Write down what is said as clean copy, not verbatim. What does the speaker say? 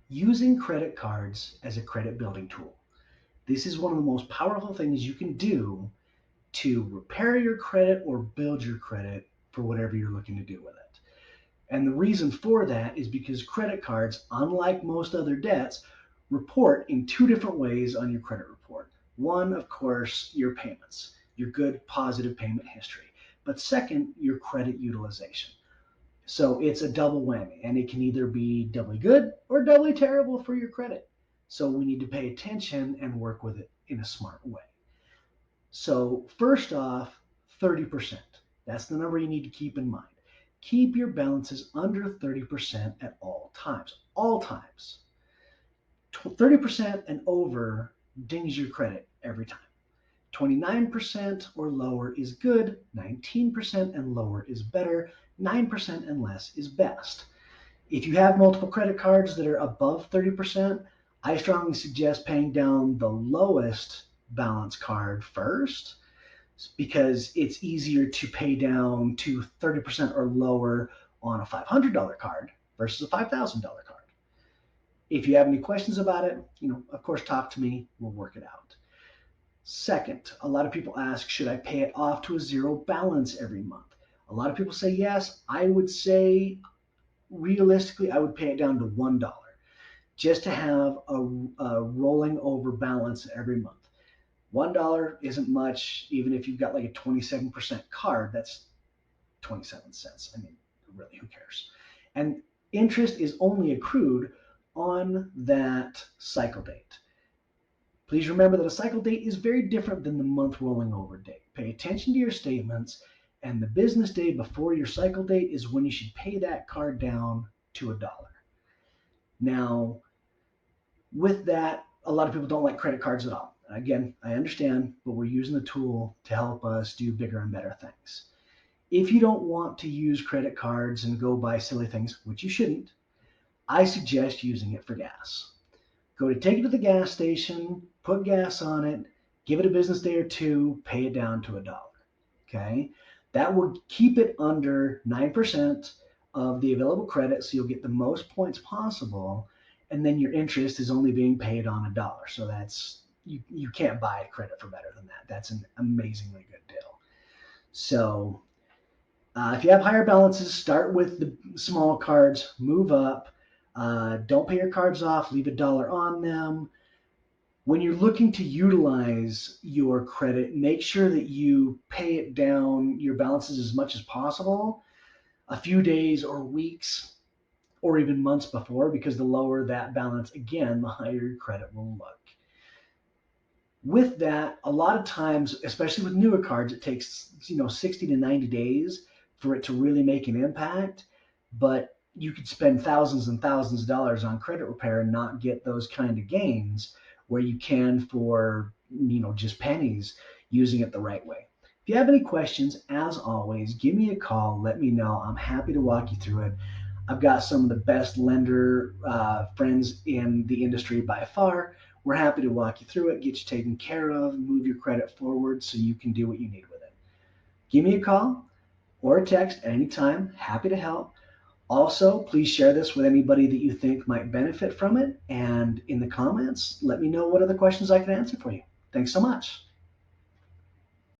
Using credit cards as a credit building tool. This is one of the most powerful things you can do to repair your credit or build your credit for whatever you're looking to do with it. And the reason for that is because credit cards, unlike most other debts, report in two different ways on your credit report. One, of course, your payments, your good positive payment history. But second, your credit utilization. So it's a double whammy, and it can either be doubly good or doubly terrible for your credit. So we need to pay attention and work with it in a smart way. So, first off, 30%. That's the number you need to keep in mind. Keep your balances under 30% at all times. All times. 30% and over dings your credit every time. 29% or lower is good, 19% and lower is better, 9% and less is best. If you have multiple credit cards that are above 30%, I strongly suggest paying down the lowest balance card first because it's easier to pay down to 30% or lower on a $500 card versus a $5,000 card. If you have any questions about it, of course, talk to me. We'll work it out. Second, a lot of people ask, should I pay it off to a zero balance every month? A lot of people say yes. I would say realistically, I would pay it down to $1 just to have a rolling over balance every month. $1 isn't much, even if you've got like a 27% card, that's 27 cents. I mean, really, who cares? And interest is only accrued on that cycle date. Please remember that a cycle date is very different than the month rolling over date. Pay attention to your statements, and the business day before your cycle date is when you should pay that card down to $1. Now, with that, a lot of people don't like credit cards at all. Again, I understand, but we're using the tool to help us do bigger and better things. If you don't want to use credit cards and go buy silly things, which you shouldn't, I suggest using it for gas. Go to take it to the gas station, put gas on it, give it a business day or two, pay it down to $1. Okay? That will keep it under 9% of the available credit, so you'll get the most points possible, and then your interest is only being paid on $1. So that's you can't buy credit for better than that. That's an amazingly good deal. So if you have higher balances, start with the small cards, move up. Don't pay your cards off, leave $1 on them. When you're looking to utilize your credit, make sure that you pay it down, your balances as much as possible, a few days or weeks or even months before, because the lower that balance, again, the higher your credit will look. With that, a lot of times, especially with newer cards, it takes 60 to 90 days for it to really make an impact. But you could spend thousands and thousands of dollars on credit repair and not get those kind of gains where you can for just pennies using it the right way. If you have any questions, as always, give me a call. Let me know. I'm happy to walk you through it. I've got some of the best lender friends in the industry by far. We're happy to walk you through it, get you taken care of, move your credit forward so you can do what you need with it. Give me a call or a text at any time. Happy to help. Also, please share this with anybody that you think might benefit from it. And in the comments, let me know what other questions I can answer for you. Thanks so much.